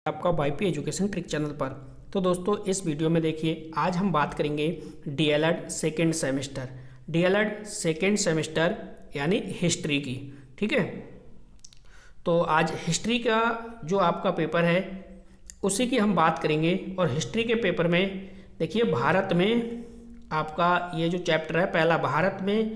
आपका YP education trick channel पर। तो दोस्तों इस वीडियो में देखिए, आज हम बात करेंगे DElEd second semester, DElEd second semester यानी हिस्ट्री की। ठीक है, तो आज हिस्ट्री का जो आपका पेपर है उसी की हम बात करेंगे। और हिस्ट्री के पेपर में देखिए, भारत में आपका ये जो चैप्टर है पहला, भारत में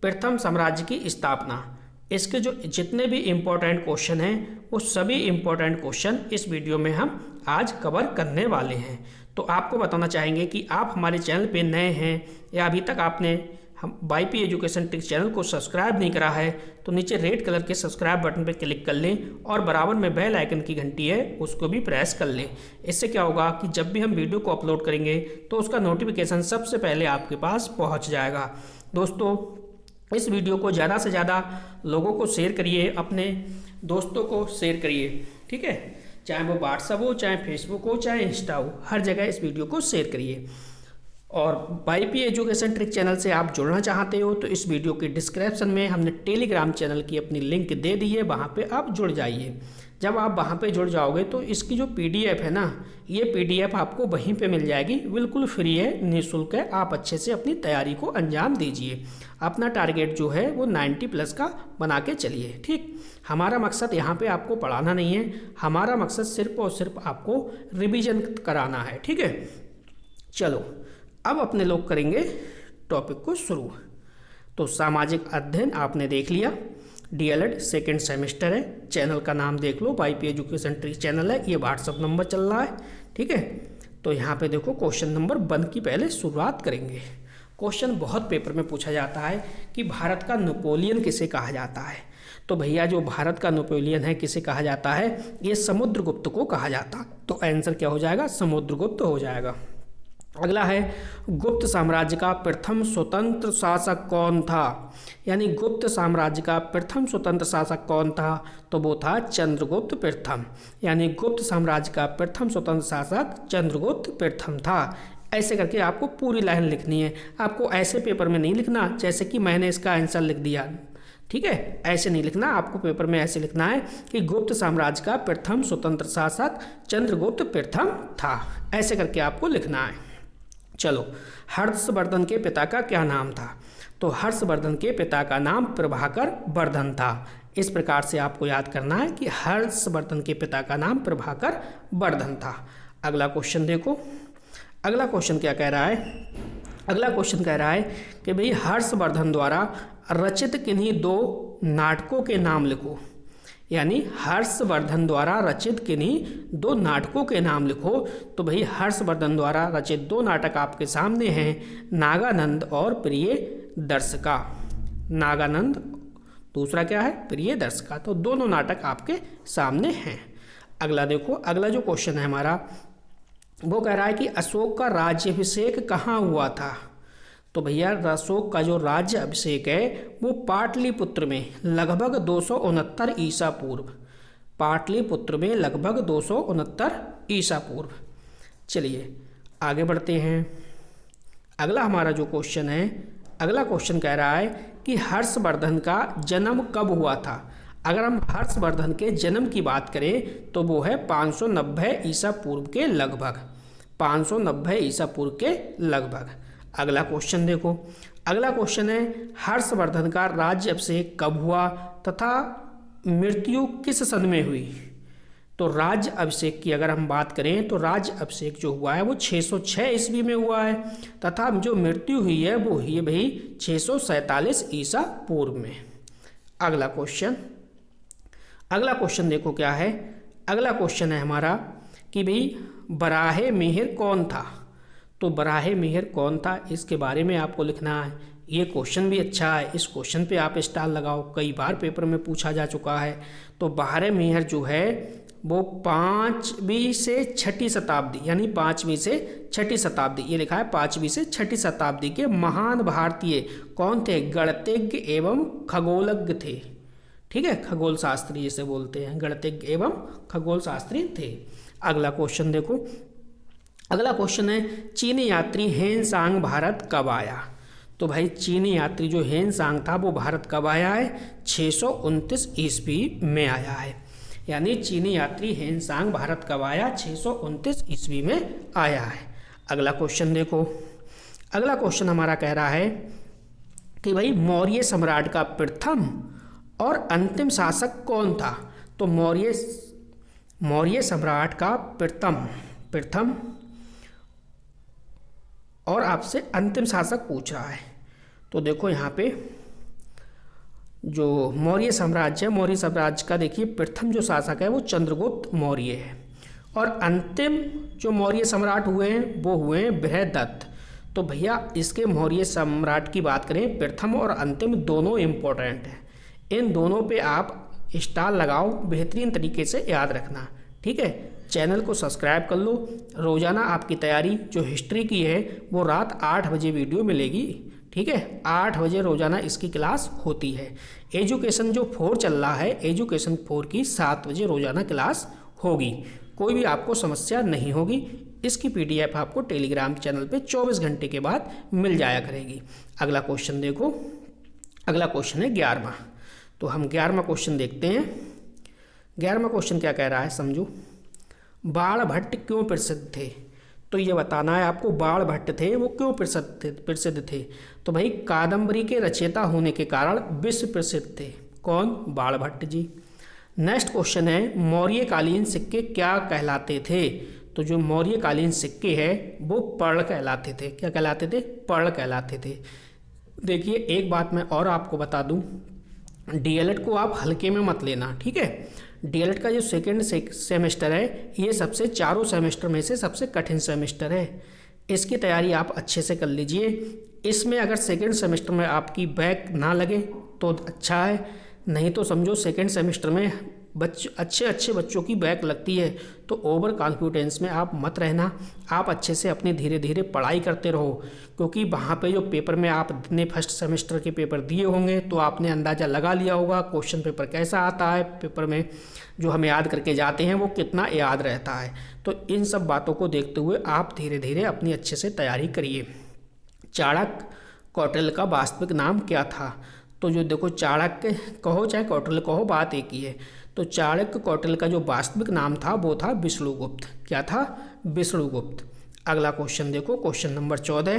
प्रथम साम्राज्य की स्थापना, इसके जो जितने भी इम्पोर्टेंट क्वेश्चन हैं वो सभी इम्पोर्टेंट क्वेश्चन इस वीडियो में हम आज कवर करने वाले हैं। तो आपको बताना चाहेंगे कि आप हमारे चैनल पे नए हैं या अभी तक आपने हम वाईपी एजुकेशन ट्रिक चैनल को सब्सक्राइब नहीं करा है तो नीचे रेड कलर के सब्सक्राइब बटन पर क्लिक कर लें और बराबर में बेल आइकन की घंटी है उसको भी प्रेस कर लें। इससे क्या होगा कि जब भी हम वीडियो को अपलोड करेंगे तो उसका नोटिफिकेशन सबसे पहले आपके पास पहुँच जाएगा। दोस्तों इस वीडियो को ज़्यादा से ज़्यादा लोगों को शेयर करिए, अपने दोस्तों को शेयर करिए। ठीक है, चाहे वो व्हाट्सएप हो, चाहे फेसबुक हो, चाहे इंस्टा हो, हर जगह इस वीडियो को शेयर करिए। और वाईपी एजुकेशन ट्रिक चैनल से आप जुड़ना चाहते हो तो इस वीडियो के डिस्क्रिप्शन में हमने टेलीग्राम चैनल की अपनी लिंक दे दी है, वहाँ पे आप जुड़ जाइए। जब आप वहाँ पे जुड़ जाओगे तो इसकी जो पीडीएफ है ना, ये पीडीएफ आपको वहीं पे मिल जाएगी, बिल्कुल फ्री है, निःशुल्क है। आप अच्छे से अपनी तैयारी को अंजाम दीजिए। अपना टारगेट जो है वो 90+ का बना के चलिए। ठीक, हमारा मकसद यहाँ पे आपको पढ़ाना नहीं है, हमारा मकसद सिर्फ और सिर्फ आपको रिवीजन कराना है। ठीक है, चलो अब अपने लोग करेंगे टॉपिक को शुरू। तो सामाजिक अध्ययन आपने देख लिया, डीएलएड सेकेंड सेमेस्टर है, चैनल का नाम देख लो, वाईपी एजुकेशन ट्रिक चैनल है, ये व्हाट्सअप नंबर चल रहा है। ठीक है, तो यहाँ पे देखो क्वेश्चन नंबर 1 की पहले शुरुआत करेंगे। क्वेश्चन बहुत पेपर में पूछा जाता है कि भारत का नेपोलियन किसे कहा जाता है। तो भैया जो भारत का नेपोलियन है किसे कहा जाता है, ये समुद्रगुप्त को कहा जाता है। तो आंसर क्या हो जाएगा, समुद्रगुप्त हो जाएगा। अगला है, गुप्त साम्राज्य का प्रथम स्वतंत्र शासक कौन था, यानी गुप्त साम्राज्य का प्रथम स्वतंत्र शासक कौन था, तो वो था चंद्रगुप्त प्रथम, यानी गुप्त साम्राज्य का प्रथम स्वतंत्र शासक चंद्रगुप्त प्रथम था। ऐसे करके आपको पूरी लाइन लिखनी है, आपको ऐसे पेपर में नहीं लिखना जैसे कि मैंने इसका आंसर लिख दिया। ठीक है, ऐसे नहीं लिखना, आपको पेपर में ऐसे लिखना है कि गुप्त साम्राज्य का प्रथम स्वतंत्र शासक चंद्रगुप्त प्रथम था, ऐसे करके आपको लिखना है। चलो, हर्षवर्धन के पिता का क्या नाम था, तो हर्षवर्धन के पिता का नाम प्रभाकर वर्धन था। इस प्रकार से आपको याद करना है कि हर्षवर्धन के पिता का नाम प्रभाकर वर्धन था। अगला क्वेश्चन देखो, अगला क्वेश्चन क्या कह रहा है, अगला क्वेश्चन कह रहा है कि भाई हर्षवर्धन द्वारा रचित किन्हीं 2 नाटकों के नाम लिखो, यानी हर्षवर्धन द्वारा रचित किन्हीं 2 नाटकों के नाम लिखो। तो भाई हर्षवर्धन द्वारा रचित 2 नाटक आपके सामने हैं, नागानंद और प्रिय दर्शका। नागानंद, दूसरा क्या है, प्रिय दर्शका। तो दोनों नाटक आपके सामने हैं। अगला देखो, अगला जो क्वेश्चन है हमारा वो कह रहा है कि अशोक का राज्याभिषेक कहाँ हुआ था। तो भैया अशोक का जो राज्य अभिषेक है वो पाटलिपुत्र में लगभग 269 ईसा पूर्व, पाटलिपुत्र में लगभग 269 ईसा पूर्व। चलिए आगे बढ़ते हैं। अगला हमारा जो क्वेश्चन है, अगला क्वेश्चन कह रहा है कि हर्षवर्धन का जन्म कब हुआ था। अगर हम हर्षवर्धन के जन्म की बात करें तो वो है 590 ईसा पूर्व के लगभग, 590 ईसा पूर्व के लगभग। अगला क्वेश्चन देखो, अगला क्वेश्चन है हर्षवर्धन का राज्य अभिषेक कब हुआ तथा मृत्यु किस सन में हुई। तो राज्य अभिषेक की अगर हम बात करें तो राज्य अभिषेक जो हुआ है वो 606 ईस्वी में हुआ है तथा जो मृत्यु हुई है वो हुई है भाई 647 ईसा पूर्व में। अगला क्वेश्चन, अगला क्वेश्चन देखो क्या है, अगला क्वेश्चन है हमारा कि भाई बराहे मिहिर कौन था। तो बराहे मिहिर कौन था, इसके बारे में आपको लिखना है। ये क्वेश्चन भी अच्छा है, इस क्वेश्चन पे आप स्टार लगाओ, कई बार पेपर में पूछा जा चुका है। तो बराहे मिहिर जो है वो 5वीं से 6ठी शताब्दी, यानी 5वीं से 6ठी शताब्दी, ये लिखा है 5वीं से 6ठी शताब्दी के महान भारतीय कौन थे, गणितज्ञ एवं खगोलज्ञ थे। ठीक है, खगोल शास्त्री जिसे बोलते हैं, गणितज्ञ एवं खगोल शास्त्री थे। अगला क्वेश्चन देखो, अगला क्वेश्चन है चीनी यात्री हेनसांग भारत कब आया। तो भाई चीनी यात्री जो हेनसांग था वो भारत कब आया है, 629 ईस्वी में आया है। यानी चीनी यात्री हेनसांग भारत कब आया? 629 ईस्वी में आया है। अगला क्वेश्चन देखो, अगला क्वेश्चन हमारा कह रहा है कि भाई मौर्य सम्राट का प्रथम और अंतिम शासक कौन था? तो मौर्य सम्राट का प्रथम और आपसे अंतिम शासक पूछ रहा है। तो देखो यहाँ पे जो मौर्य साम्राज्य का देखिए प्रथम जो शासक है वो चंद्रगुप्त मौर्य है, और अंतिम जो मौर्य सम्राट हुए हैं वो हुए हैं बृहदत्त। तो भैया इसके मौर्य सम्राट की बात करें, प्रथम और अंतिम दोनों इम्पोर्टेंट हैं, इन दोनों पे आप स्टार लगाओ, बेहतरीन तरीके से याद रखना, ठीक है। चैनल को सब्सक्राइब कर लो। रोज़ाना आपकी तैयारी जो हिस्ट्री की है वो रात 8 बजे वीडियो मिलेगी, ठीक है। 8 बजे रोज़ाना इसकी क्लास होती है। एजुकेशन जो 4 चल रहा है, एजुकेशन 4 की 7 बजे रोज़ाना क्लास होगी, कोई भी आपको समस्या नहीं होगी। इसकी PDF आपको टेलीग्राम चैनल पे 24 घंटे के बाद मिल जाया करेगी। अगला क्वेश्चन देखो, अगला क्वेश्चन है 11वां। तो हम 11वां क्वेश्चन देखते हैं। 11वां क्वेश्चन क्या कह रहा है, समझो। बाणभट्ट क्यों प्रसिद्ध थे? तो ये बताना है आपको, बाणभट्ट थे वो क्यों प्रसिद्ध थे? तो भाई कादम्बरी के रचयिता होने के कारण विश्व प्रसिद्ध थे। कौन? बाणभट्ट जी। नेक्स्ट क्वेश्चन है मौर्यकालीन सिक्के क्या कहलाते थे? तो जो मौर्यकालीन सिक्के हैं वो पर्ण कहलाते थे। क्या कहलाते थे? पर्ण कहलाते थे। देखिए एक बात मैं और आपको बता दूं, DLED को आप हल्के में मत लेना, ठीक है। DLED का जो सेकेंड सेमेस्टर है ये सबसे चारों सेमेस्टर में से सबसे कठिन सेमेस्टर है। इसकी तैयारी आप अच्छे से कर लीजिए। इसमें अगर सेकेंड सेमेस्टर में आपकी बैक ना लगे तो अच्छा है, नहीं तो समझो सेकेंड सेमेस्टर में अच्छे बच्चों की बैक लगती है। तो ओवर कॉन्फिडेंस में आप मत रहना, आप अच्छे से अपनी धीरे धीरे पढ़ाई करते रहो, क्योंकि वहाँ पे जो पेपर में आपने फर्स्ट सेमेस्टर के पेपर दिए होंगे तो आपने अंदाज़ा लगा लिया होगा क्वेश्चन पेपर कैसा आता है, पेपर में जो हम याद करके जाते हैं वो कितना याद रहता है। तो इन सब बातों को देखते हुए आप धीरे धीरे अपनी अच्छे से तैयारी करिए। चाणक्य कौटिल्य का वास्तविक नाम क्या था? तो जो देखो चाणक्य कहो चाहे कौटिल्य कहो, बात एक ही है। तो चाणक्य कौटिल्य का जो वास्तविक नाम था वो था विष्णुगुप्त। क्या था? विष्णुगुप्त। अगला क्वेश्चन देखो, क्वेश्चन नंबर 14।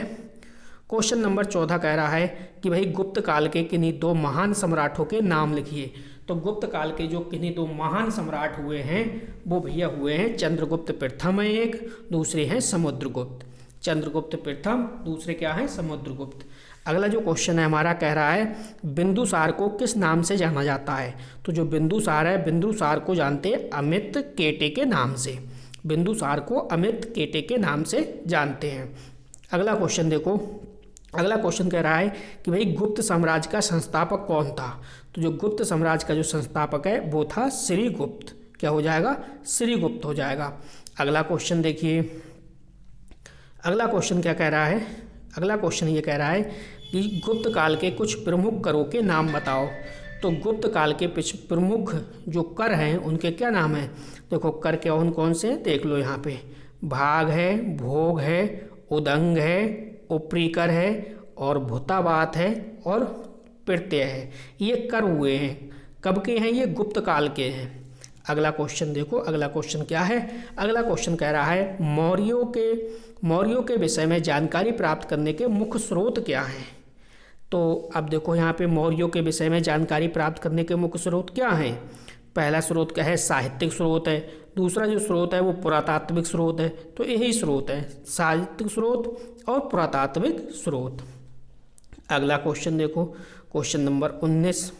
क्वेश्चन नंबर 14 कह रहा है कि भाई गुप्त काल के किन्हीं 2 महान सम्राटों के नाम लिखिए। तो गुप्त काल के जो किन्हीं 2 महान सम्राट हुए हैं वो भैया हुए हैं चंद्रगुप्त प्रथम है एक, दूसरे हैं समुद्रगुप्त। चंद्रगुप्त प्रथम, दूसरे क्या हैं? समुद्रगुप्त। अगला जो क्वेश्चन है हमारा कह रहा है बिंदुसार को किस नाम से जाना जाता है? तो जो बिंदुसार है, बिंदुसार को जानते हैं अमित केटे के नाम से। बिंदुसार को अमित केटे के नाम से जानते हैं। अगला क्वेश्चन देखो, अगला क्वेश्चन कह रहा है कि भाई गुप्त साम्राज्य का संस्थापक कौन था? तो जो गुप्त साम्राज्य का जो संस्थापक है वो था श्रीगुप्त। क्या हो जाएगा? श्रीगुप्त हो जाएगा। अगला क्वेश्चन देखिए, अगला क्वेश्चन क्या कह रहा है? अगला क्वेश्चन ये कह रहा है कि गुप्त काल के कुछ प्रमुख करों के नाम बताओ। तो गुप्त काल के प्रमुख जो कर हैं उनके क्या नाम हैं? देखो कर क्या कौन कौन से देख लो यहाँ पे, भाग है, भोग है, उदंग है, ऊपरी कर है, और भूताबात है, और प्रत्यय है। ये कर हुए हैं, कब के हैं? ये गुप्त काल के हैं। अगला क्वेश्चन देखो, अगला क्वेश्चन क्या है? अगला क्वेश्चन कह रहा है मौर्यों के विषय में जानकारी प्राप्त करने के मुख्य स्रोत क्या हैं? तो अब देखो यहाँ पे मौर्यों के विषय में जानकारी प्राप्त करने के मुख्य स्रोत क्या हैं? पहला स्रोत क्या है? साहित्यिक स्रोत है। दूसरा जो स्रोत है वो पुरातात्विक स्रोत है। तो यही स्रोत है, साहित्यिक स्रोत और पुरातात्विक स्रोत। अगला क्वेश्चन देखो, क्वेश्चन नंबर 19।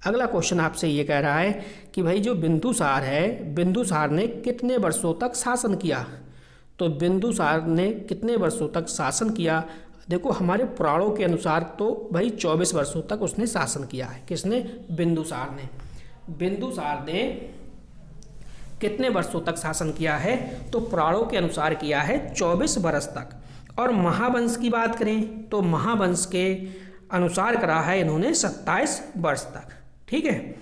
अगला क्वेश्चन आपसे ये कह रहा है कि भाई जो बिंदुसार है, बिंदुसार ने कितने वर्षों तक शासन किया? तो बिंदुसार ने कितने वर्षों तक शासन किया? देखो हमारे पुराणों के अनुसार तो भाई 24 वर्षों तक उसने शासन किया है। किसने? बिंदुसार ने। बिंदुसार ने कितने वर्षों तक शासन किया है? तो पुराणों के अनुसार किया है 24 वर्ष तक। और महावंश की बात करें तो महावंश के अनुसार करा है इन्होंने 27 वर्ष तक। ठीक है।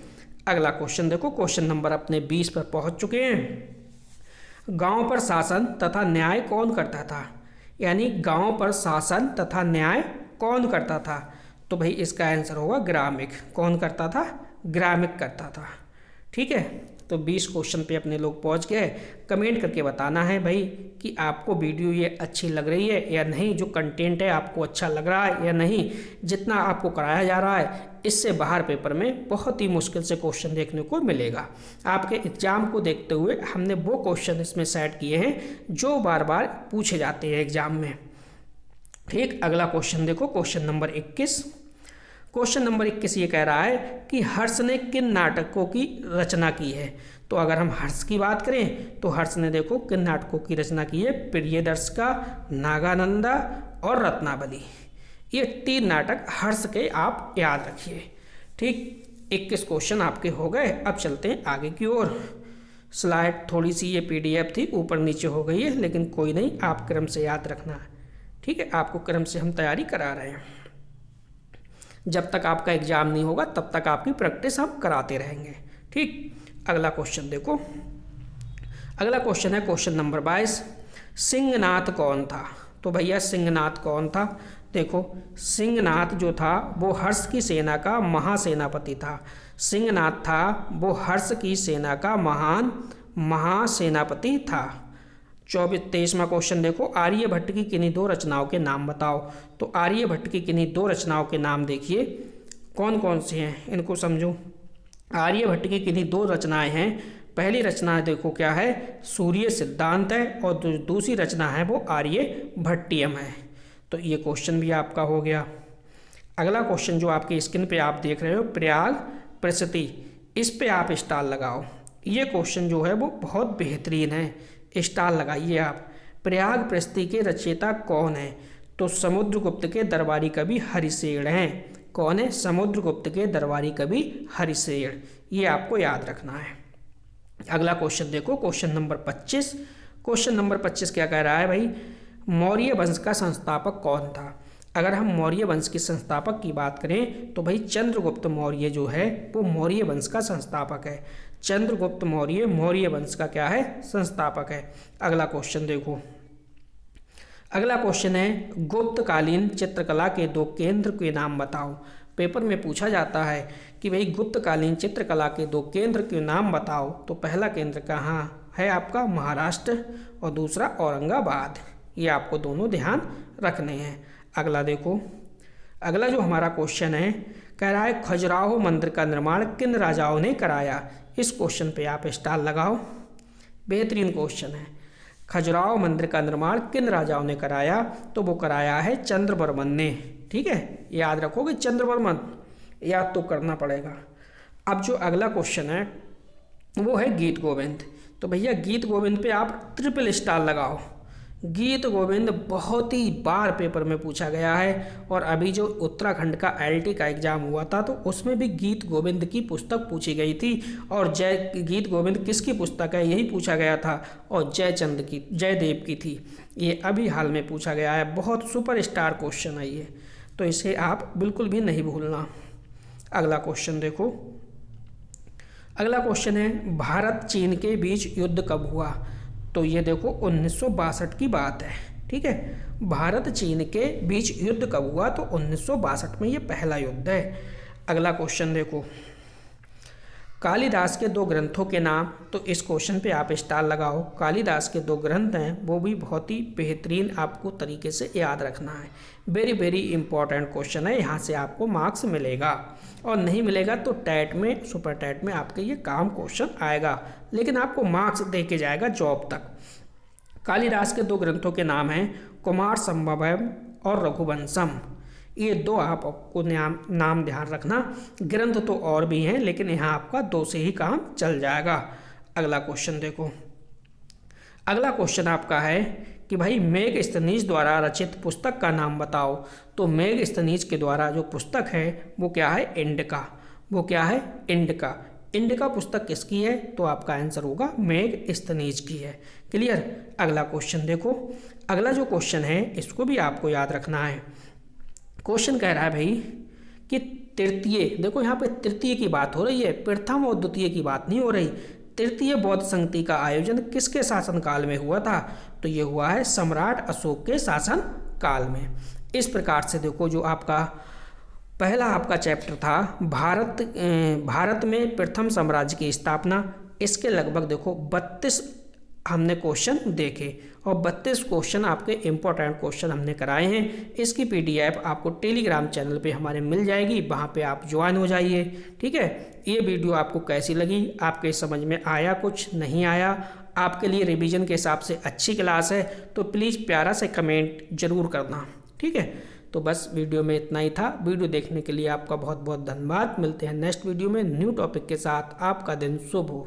अगला क्वेश्चन देखो, क्वेश्चन नंबर अपने 20 पर पहुंच चुके हैं। गांव पर शासन तथा न्याय कौन करता था? यानी गांव पर शासन तथा न्याय कौन करता था? तो भाई इसका आंसर होगा ग्रामिक। कौन करता था? ग्रामिक करता था। ठीक है। तो 20 क्वेश्चन पे अपने लोग पहुंच गए। कमेंट करके बताना है भाई कि आपको वीडियो ये अच्छी लग रही है या नहीं, जो कंटेंट है आपको अच्छा लग रहा है या नहीं। जितना आपको कराया जा रहा है इससे बाहर पेपर में बहुत ही मुश्किल से क्वेश्चन देखने को मिलेगा। आपके एग्जाम को देखते हुए हमने वो क्वेश्चन इसमें सेट किए हैं जो बार बार पूछे जाते हैं एग्जाम में। ठीक, अगला क्वेश्चन देखो, क्वेश्चन नंबर 21। क्वेश्चन नंबर 21 ये कह रहा है कि हर्ष ने किन नाटकों की रचना की है। तो अगर हम हर्ष की बात करें तो हर्ष ने देखो किन नाटकों की रचना की है, प्रियदर्शिका, नागानंदा और रत्नावली। ये 3 नाटक हर्ष के आप याद रखिए। ठीक, 21 क्वेश्चन आपके हो गए। अब चलते हैं आगे की ओर। स्लाइड थोड़ी सी ये PDF थी ऊपर नीचे हो गई है, लेकिन कोई नहीं, आप क्रम से याद रखना है। ठीक है, आपको क्रम से हम तैयारी करा रहे हैं। जब तक आपका एग्जाम नहीं होगा तब तक आपकी प्रैक्टिस हम कराते रहेंगे। ठीक, अगला क्वेश्चन देखो। अगला क्वेश्चन है क्वेश्चन नंबर 22। सिंहनाथ कौन था। तो भैया सिंहनाथ कौन था। देखो, सिंहनाथ जो था वो हर्ष की सेना का महासेनापति था। सिंहनाथ था वो हर्ष की सेना का महान महासेनापति था। 23वां क्वेश्चन देखो, आर्यभट्ट की किन्हीं 2 रचनाओं के नाम बताओ। तो आर्यभट्ट की किन्हीं 2 रचनाओं के नाम देखिए कौन कौन सी हैं, इनको समझो। आर्यभट्ट की किन्हीं 2 रचनाएं हैं। पहली रचना देखो क्या है, सूर्य सिद्धांत है, और दूसरी रचना है वो आर्यभट्टियम है। तो ये क्वेश्चन भी आपका हो गया। अगला क्वेश्चन जो आपकी स्क्रीन पे आप देख रहे हो, प्रयाग प्रसिद्धि, इस पे आप स्टार लगाओ। ये क्वेश्चन जो है वो बहुत बेहतरीन है, स्टार लगाइए आप। प्रयाग प्रसिद्धि के रचयिता कौन है। तो समुद्रगुप्त के दरबारी कवि हरिसेन हैं। कौन है, समुद्रगुप्त के दरबारी कवि हरिसेन। ये आपको याद रखना है। अगला क्वेश्चन देखो, क्वेश्चन नंबर 25। क्वेश्चन नंबर 25 क्या कह रहा है भाई, मौर्य वंश का संस्थापक कौन था। अगर हम मौर्य वंश के संस्थापक की बात करें तो भाई चंद्रगुप्त मौर्य जो है वो मौर्य वंश का संस्थापक है। चंद्रगुप्त मौर्य मौर्य वंश का क्या है, संस्थापक है। अगला क्वेश्चन देखो। अगला क्वेश्चन है, गुप्तकालीन चित्रकला के 2 केंद्र के नाम बताओ। पेपर में पूछा जाता है कि भाई गुप्तकालीन चित्रकला के 2 केंद्र के नाम बताओ। तो पहला केंद्र कहाँ है आपका, महाराष्ट्र, और दूसरा औरंगाबाद। ये आपको दोनों ध्यान रखने हैं। अगला देखो, अगला जो हमारा क्वेश्चन है कह रहा है खजुराहो मंदिर का निर्माण किन राजाओं ने कराया। इस क्वेश्चन पे आप स्टार लगाओ, बेहतरीन क्वेश्चन है। खजुराहो मंदिर का निर्माण किन राजाओं ने कराया। तो वो कराया है चंद्रवर्मन ने। ठीक है, याद रखोगे चंद्रवर्मन, याद तो करना पड़ेगा। अब जो अगला क्वेश्चन है वो है गीत गोविंद। तो भैया गीत गोविंद पे आप ट्रिपल स्टार लगाओ। गीत गोविंद बहुत ही बार पेपर में पूछा गया है, और अभी जो उत्तराखंड का LT का एग्जाम हुआ था तो उसमें भी गीत गोविंद की पुस्तक पूछी गई थी। और गीत गोविंद किसकी पुस्तक है यही पूछा गया था, और जयदेव की थी। ये अभी हाल में पूछा गया है, बहुत सुपरस्टार क्वेश्चन है ये, तो इसे आप बिल्कुल भी नहीं भूलना। अगला क्वेश्चन देखो। अगला क्वेश्चन है भारत चीन के बीच युद्ध कब हुआ। तो ये देखो 1962 की बात है। ठीक है, भारत चीन के बीच युद्ध कब हुआ। तो 1962 में ये पहला युद्ध है। अगला क्वेश्चन देखो, कालिदास के 2 ग्रंथों के नाम। तो इस क्वेश्चन पे आप स्टार लगाओ। कालिदास के 2 ग्रंथ हैं वो भी बहुत ही बेहतरीन आपको तरीके से याद रखना है। वेरी वेरी इंपॉर्टेंट क्वेश्चन है, यहाँ से आपको मार्क्स मिलेगा, और नहीं मिलेगा तो टैट में, सुपर टैट में आपके ये काम क्वेश्चन आएगा, लेकिन आपको मार्क्स दे के जाएगा जॉब तक। कालिदास के 2 ग्रंथों के नाम हैं कुमार संभवम और रघुवंशम। ये 2 आपको नाम ध्यान रखना। ग्रंथ तो और भी हैं लेकिन यहाँ आपका 2 से ही काम चल जाएगा। अगला क्वेश्चन देखो। अगला क्वेश्चन आपका है कि भाई मेगस्थनीज द्वारा रचित पुस्तक का नाम बताओ। तो मेगस्थनीज के द्वारा जो पुस्तक है वो क्या है, इंडिका। वो क्या है, इंडिका। इंडिका पुस्तक किसकी है। तो आपका आंसर होगा मेगस्थनीज की है। क्लियर। अगला क्वेश्चन देखो। अगला जो क्वेश्चन है इसको भी आपको याद रखना है। क्वेश्चन कह रहा है भाई कि तृतीय, देखो यहाँ पे तृतीय की बात हो रही है, प्रथम और द्वितीय की बात नहीं हो रही। तृतीय बौद्ध संगति का आयोजन किसके शासनकाल में हुआ था। तो ये हुआ है सम्राट अशोक के शासन काल में। इस प्रकार से देखो जो आपका पहला आपका चैप्टर था भारत में प्रथम साम्राज्य की स्थापना, इसके लगभग देखो 32 हमने क्वेश्चन देखे और 32 क्वेश्चन आपके इम्पोर्टेंट क्वेश्चन हमने कराए हैं। इसकी पीडीएफ आपको टेलीग्राम चैनल पे हमारे मिल जाएगी, वहाँ पे आप ज्वाइन हो जाइए। ठीक है, ये वीडियो आपको कैसी लगी, आपके समझ में आया, कुछ नहीं आया, आपके लिए रिवीजन के हिसाब से अच्छी क्लास है तो प्लीज़ प्यारा से कमेंट जरूर करना। ठीक है, तो बस वीडियो में इतना ही था। वीडियो देखने के लिए आपका बहुत बहुत धन्यवाद। मिलते हैं नेक्स्ट वीडियो में न्यू टॉपिक के साथ। आपका दिन शुभ हो।